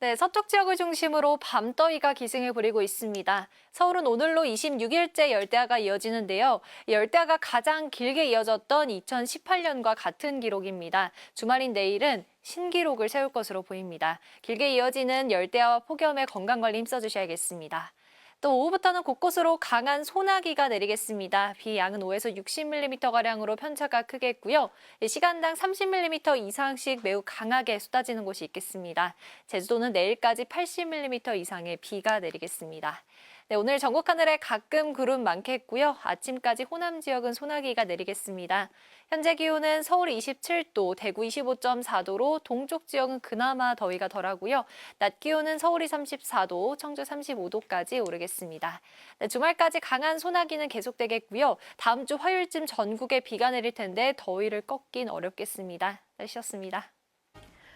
네, 서쪽 지역을 중심으로 밤더위가 기승을 부리고 있습니다. 서울은 오늘로 26일째 열대야가 이어지는데요. 열대야가 가장 길게 이어졌던 2018년과 같은 기록입니다. 주말인 내일은 신기록을 세울 것으로 보입니다. 길게 이어지는 열대야와 폭염에 건강관리 힘써주셔야겠습니다. 또 오후부터는 곳곳으로 강한 소나기가 내리겠습니다. 비 양은 5에서 60mm가량으로 편차가 크겠고요. 시간당 30mm 이상씩 매우 강하게 쏟아지는 곳이 있겠습니다. 제주도는 내일까지 80mm 이상의 비가 내리겠습니다. 네, 오늘 전국 하늘에 가끔 구름 많겠고요. 아침까지 호남 지역은 소나기가 내리겠습니다. 현재 기온은 서울 27도, 대구 25.4도로 동쪽 지역은 그나마 더위가 덜하고요. 낮 기온은 서울이 34도, 청주 35도까지 오르겠습니다. 네, 주말까지 강한 소나기는 계속되겠고요. 다음 주 화요일쯤 전국에 비가 내릴 텐데 더위를 꺾긴 어렵겠습니다. 날씨였습니다.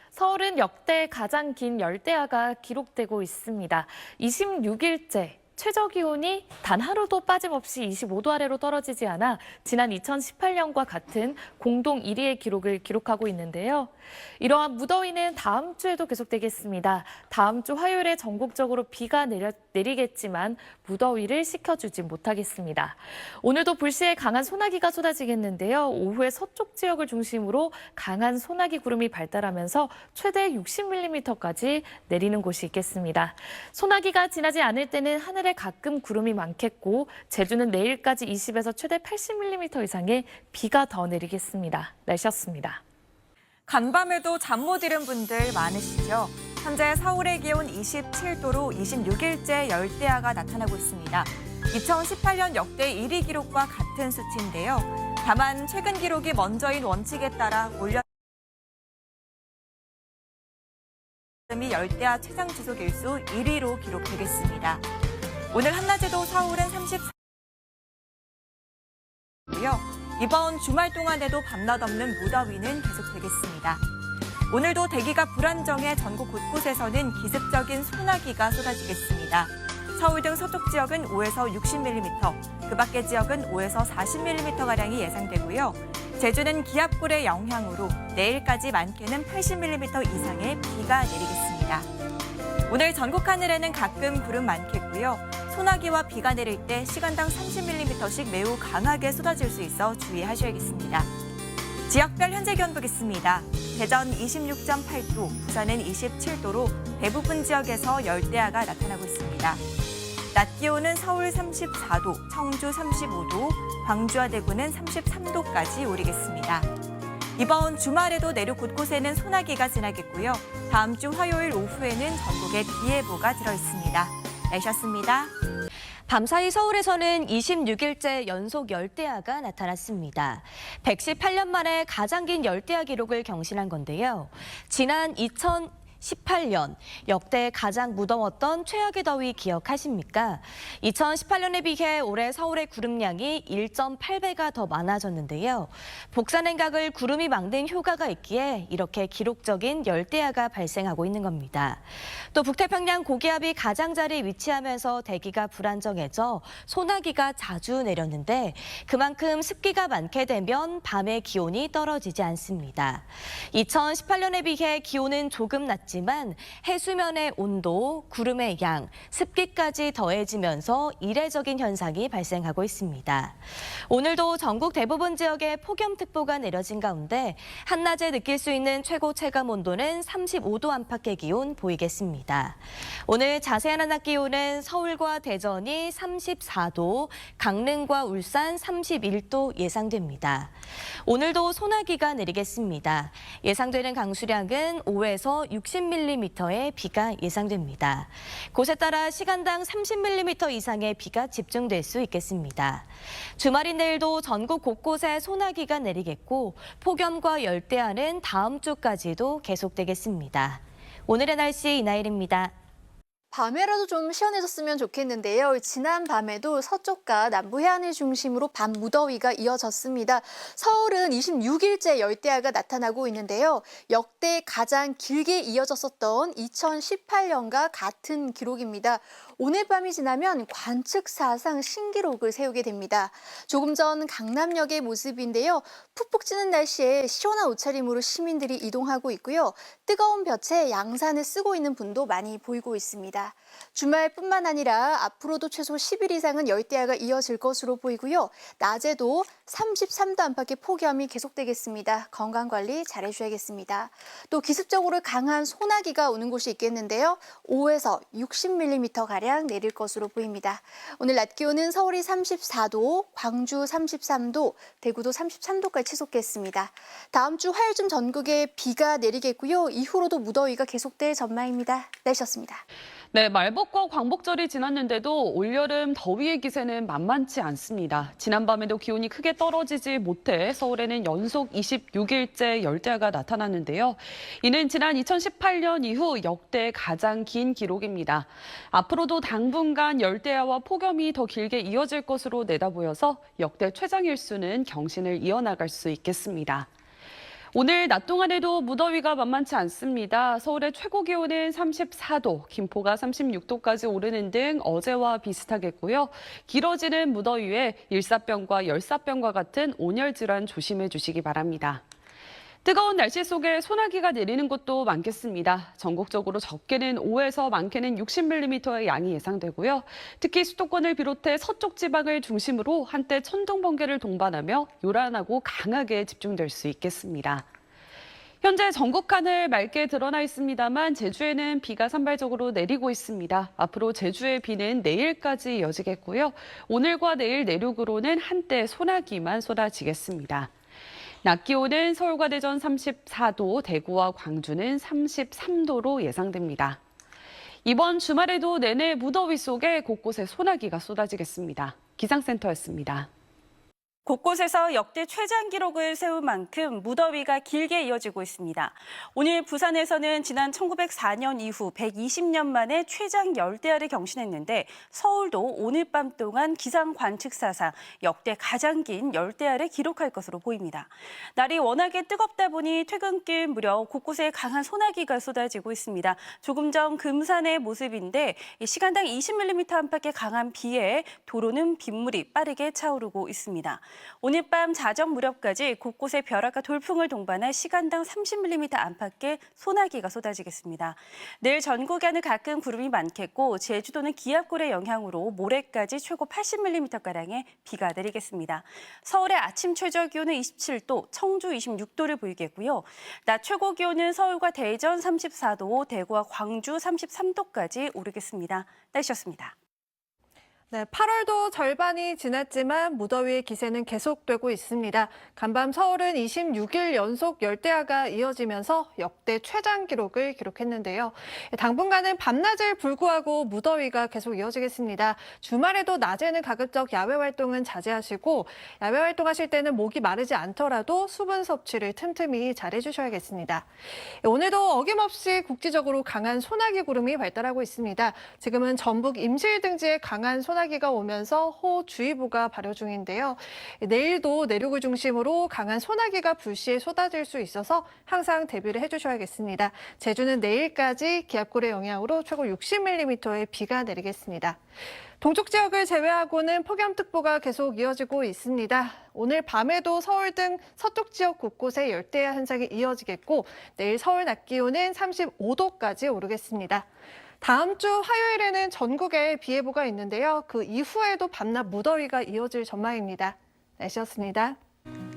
서울은 역대 가장 긴 열대야가 기록되고 있습니다. 26일째. 최저 기온이 단 하루도 빠짐없이 25도 아래로 떨어지지 않아 지난 2018년과 같은 공동 1위의 기록을 기록하고 있는데요. 이러한 무더위는 다음 주에도 계속되겠습니다. 다음 주 화요일에 전국적으로 비가 내리겠지만 무더위를 식혀주지 못하겠습니다. 오늘도 불시에 강한 소나기가 쏟아지겠는데요. 오후에 서쪽 지역을 중심으로 강한 소나기 구름이 발달하면서 최대 60mm까지 내리는 곳이 있겠습니다. 소나기가 지나지 않을 때는 하늘에 가끔 구름이 많겠고 제주는 내일까지 20에서 최대 80mm 이상의 비가 더 내리겠습니다. 날씨였습니다. 간밤에도 잠 못 이룬 분들 많으시죠? 현재 서울의 기온 27도로 26일째 열대야가 나타나고 있습니다. 2018년 역대 1위 기록과 같은 수치인데요. 다만 최근 기록이 먼저인 원칙에 따라 올려 열대야 최장 지속 일수 1위로 기록되겠습니다. 오늘 한낮에도 서울은 34도고요. 이번 주말 동안에도 밤낮 없는 무더위는 계속되겠습니다. 오늘도 대기가 불안정해 전국 곳곳에서는 기습적인 소나기가 쏟아지겠습니다. 서울 등 서쪽 지역은 5에서 60mm, 그 밖의 지역은 5에서 40mm가량이 예상되고요. 제주는 기압골의 영향으로 내일까지 많게는 80mm 이상의 비가 내리겠습니다. 오늘 전국 하늘에는 가끔 구름 많겠고요. 소나기와 비가 내릴 때 시간당 30mm씩 매우 강하게 쏟아질 수 있어 주의하셔야겠습니다. 지역별 현재 기온 보겠습니다. 대전 26.8도, 부산은 27도로 대부분 지역에서 열대야가 나타나고 있습니다. 낮 기온은 서울 34도, 청주 35도, 광주와 대구는 33도까지 오르겠습니다. 이번 주말에도 내륙 곳곳에는 소나기가 지나겠고요. 다음 주 화요일 오후에는 전국에 비 예보가 들어있습니다. 날씨였습니다. 밤사이 서울에서는 26일째 연속 열대야가 나타났습니다. 118년 만에 가장 긴 열대야 기록을 경신한 건데요. 지난 2018년 역대 가장 무더웠던 최악의 더위 기억하십니까? 2018년에 비해 올해 서울의 구름량이 1.8배가 더 많아졌는데요. 복사냉각을 구름이 막는 효과가 있기에 이렇게 기록적인 열대야가 발생하고 있는 겁니다. 또 북태평양 고기압이 가장자리에 위치하면서 대기가 불안정해져 소나기가 자주 내렸는데 그만큼 습기가 많게 되면 밤의 기온이 떨어지지 않습니다. 2018년에 비해 기온은 조금 낮지만 해수면의 온도, 구름의 양, 습기까지 더해지면서 이례적인 현상이 발생하고 있습니다. 오늘도 전국 대부분 지역에 폭염특보가 내려진 가운데 한낮에 느낄 수 있는 최고 체감 온도는 35도 안팎의 기온 보이겠습니다. 오늘 자세한 한낮 기온은 서울과 대전이 34도, 강릉과 울산 31도 예상됩니다. 오늘도 소나기가 내리겠습니다. 예상되는 강수량은 5에서 60mm의 비가 예상됩니다. 곳에 따라 시간당 30mm 이상의 비가 집중될 수 있겠습니다. 주말인 내일도 전국 곳곳에 소나기가 내리겠고 폭염과 열대야는 다음 주까지도 계속되겠습니다. 오늘의 날씨 이나일입니다. 밤에라도 좀 시원해졌으면 좋겠는데요. 지난 밤에도 서쪽과 남부 해안을 중심으로 밤 무더위가 이어졌습니다. 서울은 26일째 열대야가 나타나고 있는데요. 역대 가장 길게 이어졌었던 2018년과 같은 기록입니다. 오늘 밤이 지나면 관측 사상 신기록을 세우게 됩니다. 조금 전 강남역의 모습인데요. 푹푹 찌는 날씨에 시원한 옷차림으로 시민들이 이동하고 있고요. 뜨거운 볕에 양산을 쓰고 있는 분도 많이 보이고 있습니다. 주말뿐만 아니라 앞으로도 최소 10일 이상은 열대야가 이어질 것으로 보이고요. 낮에도 33도 안팎의 폭염이 계속되겠습니다. 건강관리 잘해주셔야겠습니다. 또 기습적으로 강한 소나기가 오는 곳이 있겠는데요. 5에서 60mm가량 내릴 것으로 보입니다. 오늘 낮 기온은 서울이 34도, 광주 33도, 대구도 33도까지 치솟겠습니다. 다음 주 화요일쯤 전국에 비가 내리겠고요. 이후로도 무더위가 계속될 전망입니다. 날씨였습니다. 네, 말복과 광복절이 지났는데도 올여름 더위의 기세는 만만치 않습니다. 지난밤에도 기온이 크게 떨어지지 못해 서울에는 연속 26일째 열대야가 나타났는데요. 이는 지난 2018년 이후 역대 가장 긴 기록입니다. 앞으로도 당분간 열대야와 폭염이 더 길게 이어질 것으로 내다보여서 역대 최장 일수는 경신을 이어나갈 수 있겠습니다. 오늘 낮 동안에도 무더위가 만만치 않습니다. 서울의 최고 기온은 34도, 김포가 36도까지 오르는 등 어제와 비슷하겠고요. 길어지는 무더위에 일사병과 열사병과 같은 온열 질환 조심해 주시기 바랍니다. 뜨거운 날씨 속에 소나기가 내리는 곳도 많겠습니다. 전국적으로 적게는 5에서 많게는 60mm의 양이 예상되고요. 특히 수도권을 비롯해 서쪽 지방을 중심으로 한때 천둥, 번개를 동반하며 요란하고 강하게 집중될 수 있겠습니다. 현재 전국 하늘 맑게 드러나 있습니다만 제주에는 비가 산발적으로 내리고 있습니다. 앞으로 제주의 비는 내일까지 이어지겠고요. 오늘과 내일 내륙으로는 한때 소나기만 쏟아지겠습니다. 낮 기온은 서울과 대전 34도, 대구와 광주는 33도로 예상됩니다. 이번 주말에도 내내 무더위 속에 곳곳에 소나기가 쏟아지겠습니다. 기상센터였습니다. 곳곳에서 역대 최장 기록을 세운 만큼 무더위가 길게 이어지고 있습니다. 오늘 부산에서는 지난 1904년 이후 120년 만에 최장 열대야를 경신했는데 서울도 오늘 밤 동안 기상 관측 사상 역대 가장 긴 열대야를 기록할 것으로 보입니다. 날이 워낙에 뜨겁다 보니 퇴근길 무렵 곳곳에 강한 소나기가 쏟아지고 있습니다. 조금 전 금산의 모습인데 시간당 20mm 안팎의 강한 비에 도로는 빗물이 빠르게 차오르고 있습니다. 오늘 밤 자정 무렵까지 곳곳에 벼락과 돌풍을 동반한 시간당 30mm 안팎의 소나기가 쏟아지겠습니다. 내일 전국에는 가끔 구름이 많겠고 제주도는 기압골의 영향으로 모레까지 최고 80mm가량의 비가 내리겠습니다. 서울의 아침 최저 기온은 27도, 청주 26도를 보이겠고요. 낮 최고 기온은 서울과 대전 34도, 대구와 광주 33도까지 오르겠습니다. 날씨였습니다. 네, 8월도 절반이 지났지만 무더위의 기세는 계속되고 있습니다. 간밤 서울은 26일 연속 열대야가 이어지면서 역대 최장 기록을 기록했는데요. 당분간은 밤낮을 불구하고 무더위가 계속 이어지겠습니다. 주말에도 낮에는 가급적 야외 활동은 자제하시고 야외 활동하실 때는 목이 마르지 않더라도 수분 섭취를 틈틈이 잘해주셔야겠습니다. 오늘도 어김없이 국지적으로 강한 소나기 구름이 발달하고 있습니다. 지금은 전북 임실 등지에 강한 소나기가 오면서 호우주의보가 발효 중인데요. 내일도 내륙을 중심으로 강한 소나기가 불시에 쏟아질 수 있어서 항상 대비를 해주셔야겠습니다. 제주는 내일까지 기압골의 영향으로 최고 60mm의 비가 내리겠습니다. 동쪽 지역을 제외하고는 폭염특보가 계속 이어지고 있습니다. 오늘 밤에도 서울 등 서쪽 지역 곳곳에 열대야 현상이 이어지겠고 내일 서울 낮 기온은 35도까지 오르겠습니다. 다음 주 화요일에는 전국에 비 예보가 있는데요. 그 이후에도 밤낮 무더위가 이어질 전망입니다. 날씨였습니다.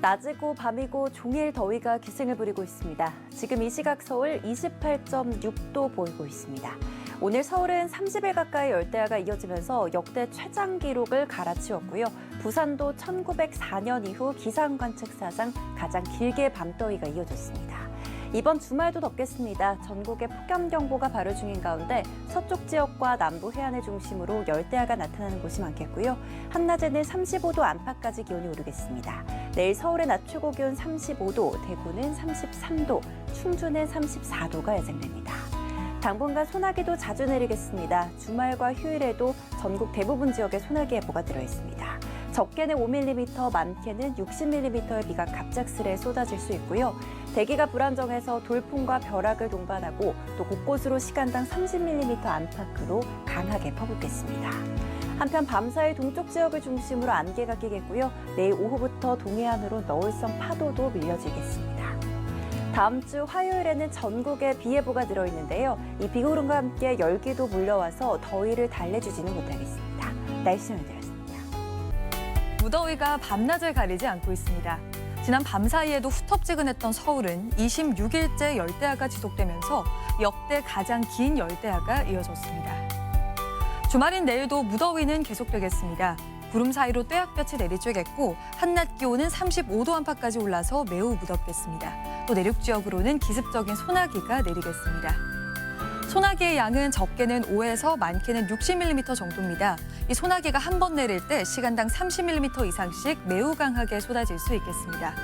낮이고 밤이고 종일 더위가 기승을 부리고 있습니다. 지금 이 시각 서울 28.6도 보이고 있습니다. 오늘 서울은 30일 가까이 열대야가 이어지면서 역대 최장 기록을 갈아치웠고요. 부산도 1904년 이후 기상관측 사상 가장 길게 밤더위가 이어졌습니다. 이번 주말도 덥겠습니다. 전국에 폭염경보가 발효 중인 가운데 서쪽 지역과 남부 해안을 중심으로 열대야가 나타나는 곳이 많겠고요. 한낮에는 35도 안팎까지 기온이 오르겠습니다. 내일 서울의 낮 최고 기온 35도, 대구는 33도, 충주는 34도가 예상됩니다. 당분간 소나기도 자주 내리겠습니다. 주말과 휴일에도 전국 대부분 지역에 소나기 예보가 들어있습니다. 적게는 5mm, 많게는 60mm의 비가 갑작스레 쏟아질 수 있고요. 대기가 불안정해서 돌풍과 벼락을 동반하고 또 곳곳으로 시간당 30mm 안팎으로 강하게 퍼붓겠습니다. 한편 밤사이 동쪽 지역을 중심으로 안개가 끼겠고요. 내일 오후부터 동해안으로 너울성 파도도 밀려지겠습니다. 다음 주 화요일에는 전국에 비 예보가 들어있는데요. 이 비구름과 함께 열기도 몰려와서 더위를 달래주지는 못하겠습니다. 날씨 전해드렸습니다. 무더위가 밤낮을 가리지 않고 있습니다. 지난 밤 사이에도 후텁지근했던 서울은 26일째 열대야가 지속되면서 역대 가장 긴 열대야가 이어졌습니다. 주말인 내일도 무더위는 계속되겠습니다. 구름 사이로 뙤약볕이 내리쬐겠고 한낮 기온은 35도 안팎까지 올라서 매우 무덥겠습니다. 또 내륙 지역으로는 기습적인 소나기가 내리겠습니다. 소나기의 양은 적게는 5에서 많게는 60mm 정도입니다. 이 소나기가 한 번 내릴 때 시간당 30mm 이상씩 매우 강하게 쏟아질 수 있겠습니다.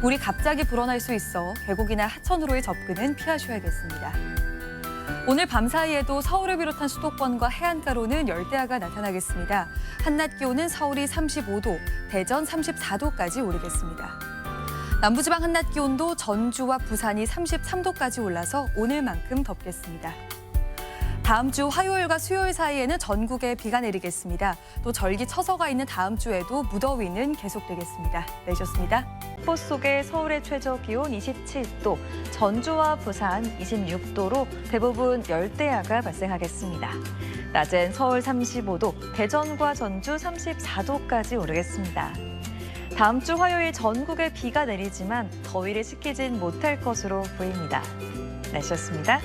물이 갑자기 불어날 수 있어 계곡이나 하천으로의 접근은 피하셔야겠습니다. 오늘 밤 사이에도 서울을 비롯한 수도권과 해안가로는 열대야가 나타나겠습니다. 한낮 기온은 서울이 35도, 대전 34도까지 오르겠습니다. 남부지방 한낮 기온도 전주와 부산이 33도까지 올라서 오늘만큼 덥겠습니다. 다음 주 화요일과 수요일 사이에는 전국에 비가 내리겠습니다. 또 절기 처서가 있는 다음 주에도 무더위는 계속되겠습니다. 내셨습니다. 폭포 속의 서울의 최저 기온 27도, 전주와 부산 26도로 대부분 열대야가 발생하겠습니다. 낮엔 서울 35도, 대전과 전주 34도까지 오르겠습니다. 다음 주 화요일 전국에 비가 내리지만 더위를 식히진 못할 것으로 보입니다. 날씨였습니다.